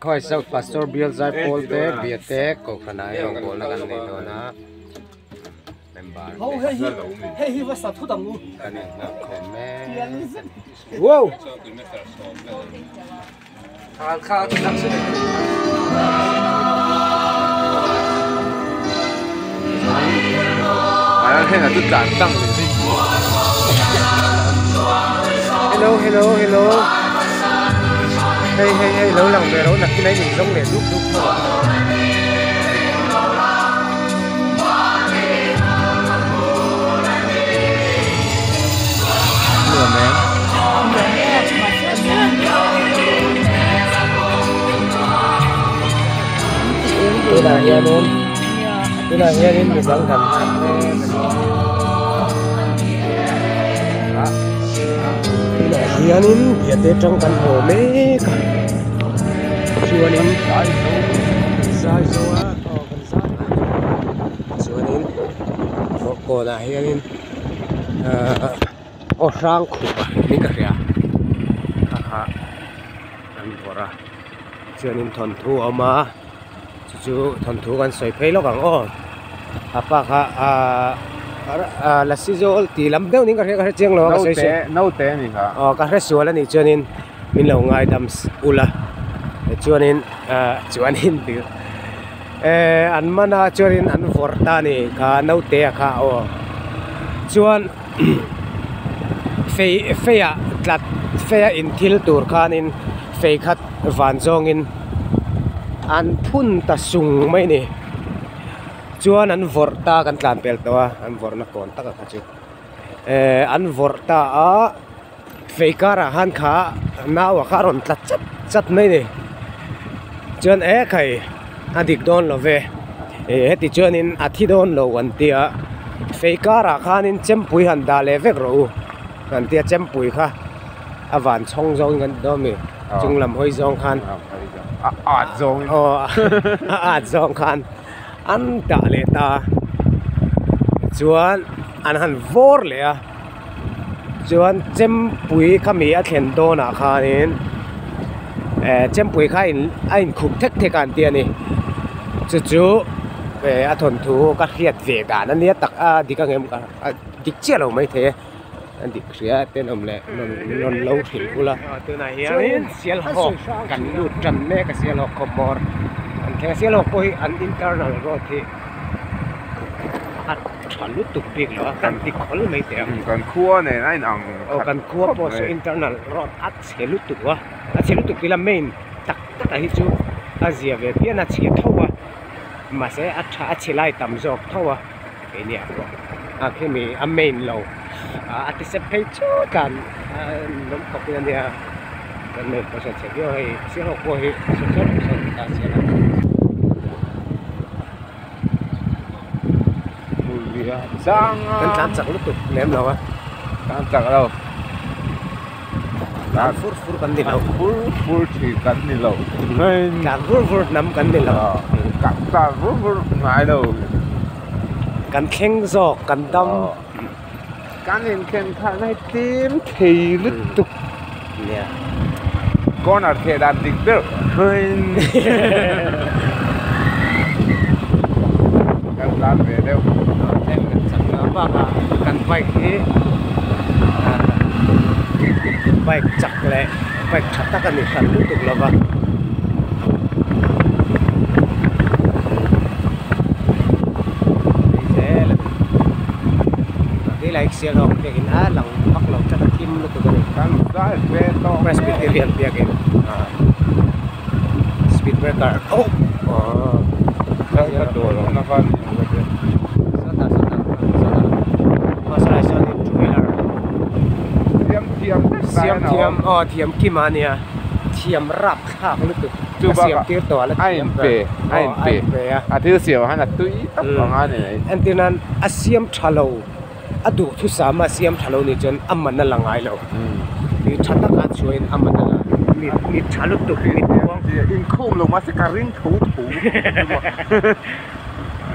khoi South Pastor Bill Zai Paul te biate ko khana yo bol na kan nei do na member hey was da thu dang nu kan na khome wow khal tak se ai hen là tôi tạm tăng lên đi hello hey lâu lòng về đâu là cái này mình giống để giúp thôi lừa mẹ tôi là nghe luôn tôi là nghe đến mình đang cần hianin biate trong căn hộ mê cả chuanin sai số á cần sát chuanin cô là hianin sang khu ní cả kìa ha anh bora chuanin thon thu ama chú thon thu kan soi phei lo kang o apa kha là si zo ti lam deu ning ka re chiang lo ka sei se nâu té mình hả ka re sual ani chuanin min lo ngai dam ula chuanin ti an mana chuanin an vorta ni ka nau te kha o chuan feya tlat feya in thil tur khanin fei khat van zong in an phun ta sung mai ni chuan an vorta kan tlan pel to an vorna kon taka kha chu an vorta a feikara han kha nawa kha ron tlat chat mai ni chuan khai adik don lo ve heti chuan in athi don lo an tia feikara khanin chempui han da le vek ro an tia chempui kha awan chong zong kan do mi chunglam hoi zong khan zong zong khan an ta le ta chuan an han vor le a chuan chempui khami a thlen do na khanin chempui kha in khuk thek an tia ni chu a thon thu ka khiat ve ga nan nia tak a dikangem ka dik che lo mai the an dik ria ten om le non lo thil ula tu na hian sial ho kan lu tram me ka sial ho khomor an the sial ho poi an internal road thi at chalu tuk pik lo kan ti khol mai te còn khua này anh ăn kan khua po so internal road at chelu tuk wa a chelu tuk pila main tak tak hi chu azia ve pian a che thowa mà sẽ a chilai tam jok thowa e nia ko a khemi a main lo anticipate chu kan nom ko pian dia kan me ko se yo hi se ho ko hi se ta se la sang kan tan chak lu tu nem lo a sang chak đâu kan fur kan ni lo fur thì cắn đi lẩu nên kan fur nam kan ni lo cắn ta fur ngại đâu kan kheng jok kan dam cắn lên khen khai này tím thì lứt tục nè con ở thể đàn địch được hơi cần lan về đâu em chẳng nó và cần vạch thế vạch chặt lẹ vạch chặt ta cần để sẵn tiếp tục là vâng thế là cái này xe lọc để hình á lòng bắt lòng chắc là kim nó tụi cái cần ra về to Presbyterian bia cái speed breaker oh cái đồ đó nó còn thiam kim ania thiam rap khak lu tu thiam tir to la ai pe a thứ siêu hắn là tui tất cả này antinan asiam thalo adu thu sama asiam thalo ni chen amman na langai lo ni thata ka chuin amman na ni thalo tu ni in khum lo ma se ka ring thu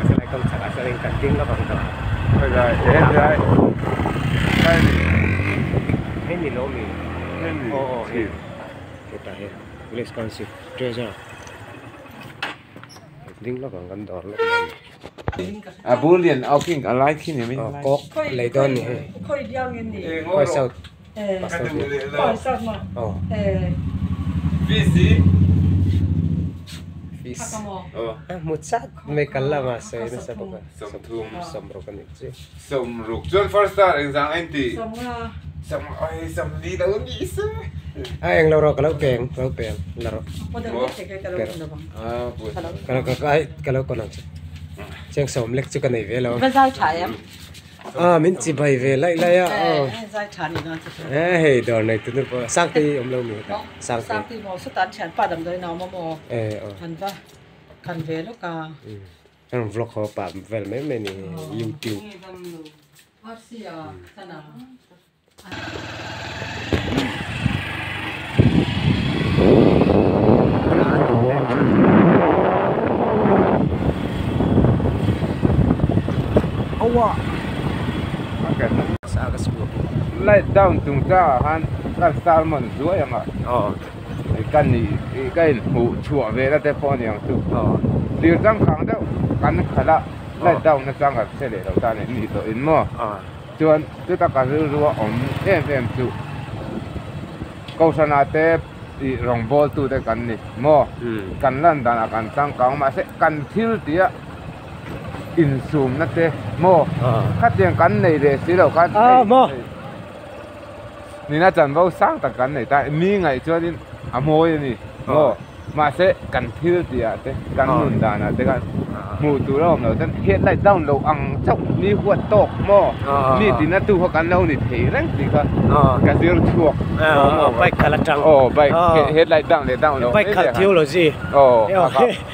se lai kon saka se ring kan ting la bang ta rồi đây hey ni lo mi thì kita he Village Council Treasure Ding lo kan dor lo Bullion ao king alai khi ne min kok lấy don ni Khoi diang in ni. khoi sau Khoi sa ma. Busy fish Hakamo. một sát mấy cái là mà xây nó sẽ bốc sầm rồi cái gì som ruk chon first star exam anti Som nga. som li đâu ni sa anh lâu rồi cái lâu bèn lâu rồi Poder ke ke lo na bang. bu cái lâu còn làm gì chẳng sống lệch chút cái này về lâu Bên sai chai em. mình chỉ bay về lại lại Sai chai ni na. hey đồ này tụi nó sang tí ông lâu mình sang tí Sang ti mo su tan chan pa dam doi na mo. Han va. Kan ve lo ka. anh vlog họ bảo về mấy mình YouTube Arsia sana. Awa okay sa cái số light down tung cha han kan salmon zuai anga kan ni cái hủ chua về là te pon yang tu liu chang khang deuh kan khala light down na chang at se le lo ta ne ni to in mo chuan tu ta ka ru om em chu câu sana te i rong bol tu te kan ni mo kan lan dan kan chang kang ma se kan thil tia in zoom na te mo khát tiền kan nei de si lo kan mo ni na chan bo sang ta kan nei ta mi ngai chuan in amoi ni mo mà sẽ cần thiếu gì à thế cần nôn đàn à thế kan mù tu lo no tan het lai down lo ang chok ni huat tok mo ni tin na tu ho kan lo ni thei rang ti ka ka zir chuak bai khala tang bai het lai down le down lo bai khal thiếu lo gì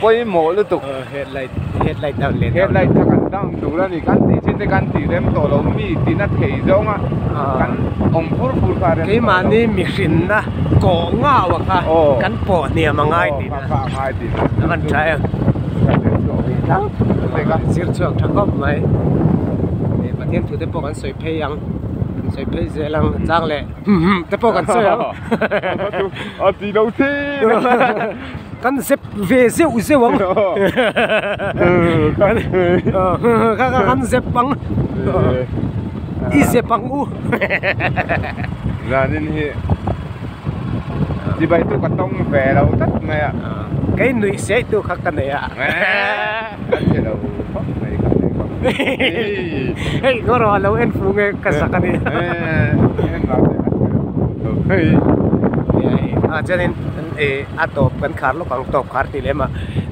poi mo lu tu het lai down le het lai ta kan down tu la ni kan ti chin te kan ti rem to lo mi tin na thei zong a kan om phur ka re cái mà ni mi sin na ko nga wa ka kan po ni ma ngai ti na kan trai à sir chuak thak op mai e pathian thu te po kan soi phei yang soi phei ze lang chang le te po kan soi a ti đâu thế kan sep ve ze u ze wang kan sep bang i sep bang u ra nên hi đi bay tu tông về đâu tất mày ạ cái nuôi sẽ tu khắc cái này à cái đâu này hey ngor wa lo en fu nge kasakani cho nên atop kan khar lo kang top khar ti lema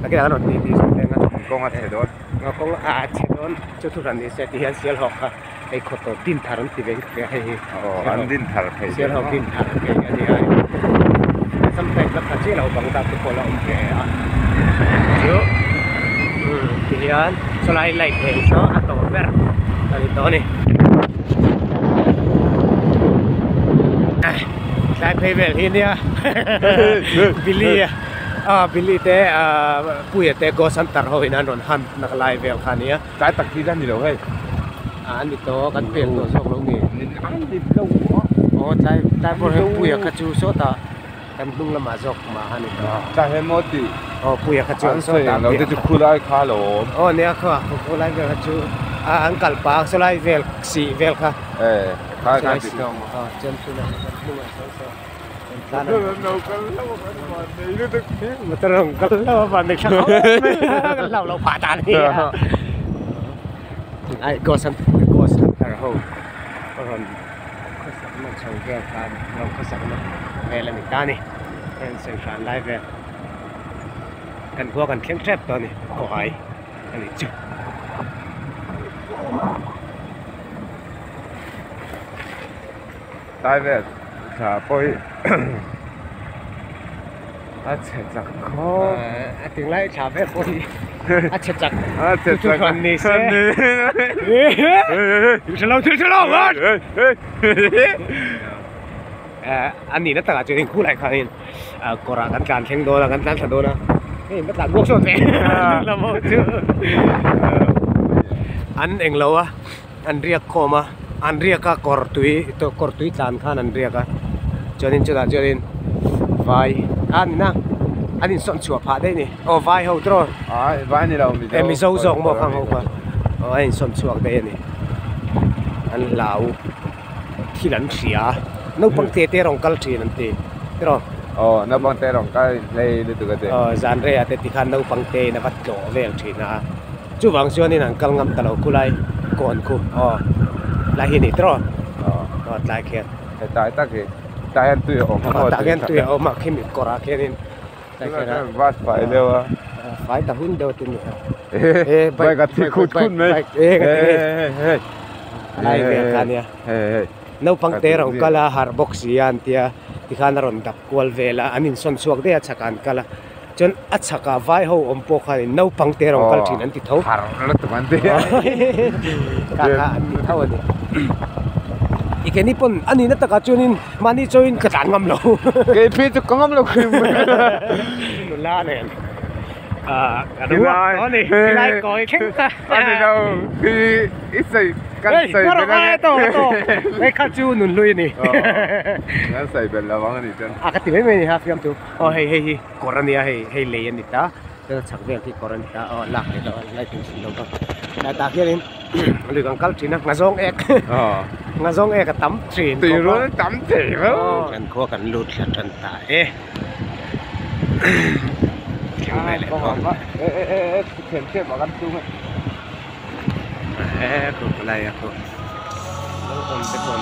cái đó ti ti lenga con ăn đó ngakong che don chu thu ran ni se ti han sial hok ai khoto tin tharan ti ven ke hai ăn din thar thei sial hok tin thar ke ani ai sampai tak kaji lo bang tak ko lo ke a yo ti han solai lai ke so atop ber kali to ni lại phải về hiện nha Billy Billy te puya te go santar ho ina non han nak lai vel khania cái tắc khi ra gì đâu hay an ni to kan pel to sok lo ni ăn đi đâu o tai por he puya ka chu so ta kan lung lama jok ma han ni to ta he moti o puya ka chu so ta lo te chu khulai kha lo o ne kha ko lai vel ka chu an kal pa so lai vel si vel kha kha ka ti to chen chu na lung ma so so Betul kalau apa nih kalau lau patah nih. Ai gosan terhau. Orang gosan macam gel kan, orang gosan macam ni tani. Yang sengsan live kan gua kan keng trap tu ni, kau ai, ni cu. live chả bôi chết chắc khó tiếng lại chả phép bôi chết chắc chết chắc con này sẽ chờ lâu anh nhìn nó tất cả chuyện khu lại khai có ra gắn càn khen đô là gắn càn thật đô na cái mất là quốc số thế là một chứ anh lâu á anh riêng coma anh riêng cả cor túi càn khan anh riêng cả cho nên vài อันนะอันนี้ส่วนชัวพาได้นี่โอ้ไว้เขาตรอ ไว้นี่เรามีโซ่ส่งบอกข้างเขาว่าอันนี้ส่วนชัวได้นี่อันเหลาที่หลังเสียนึกปังเตะรองกัลทีนั่นตีตรอนับปังเตะรองกัลเลยดูกันเตะจานเรียแต่ที่ขันนึกปังเตะนับวัดโจเวลทีนะจู่บางส่วนนี่นั่งกัลงำตลอดกุไลก่อนกูลายหินตรอลายเขียนแต่ตายตั้งเหตุตายอันตัวออกตายอันตัวออกมาเข้มอีกกว่าแค่นี้วัดไฟเดียวไฟตะหุ่นเดียวตัวนี้ไปกับที่คุณไหมอะไรแบบนี้นูปังเตะรองกะลาฮาร์บ็อกซี่อันที่ที่ขานรอนดับกวลเวลาอันนี้ส่วนสวกได้อัศกันกะลาจนอัศกาไว้เขาอมปกันนูปังเตะรองกะลที่นั่นที่เท่าฮาร์ลตุมันเตะกะอันนี้เท่านี้อีกแค่นี้ปนอันนี้นัตตะกัจจุนินมันนี่จอยนกระตังงำเราเกย์พี่จะกงงำเราคือนุลาเนี่ยกันดูอันนี้ไล่ก่อยแข็งกันอันนี้เราคืออิสัยกันใส่เป็นอะไรต่อไอ้ข้าจูนุนลุยนี่กันใส่เป็นระวังนี่จังกติไม่มีครับพี่อมตูเฮ้ยกรณีเฮ้ยเลยนี่ตาจะชักเวลที่กรณีตาหลักเลยตาไล่ถึงสิ่งเราก็แต่ตาเขียนหรือกังกัลทีนะงาซองเอกงาซองเอกกับตั้มทรีนตีรู้ตั้มตีรู้กันขั้วกันลุดกันตาแข็งเลยว่าเขียนเทียบกับกันจูไหมคืออะไรคือแล้วคนเป็นคน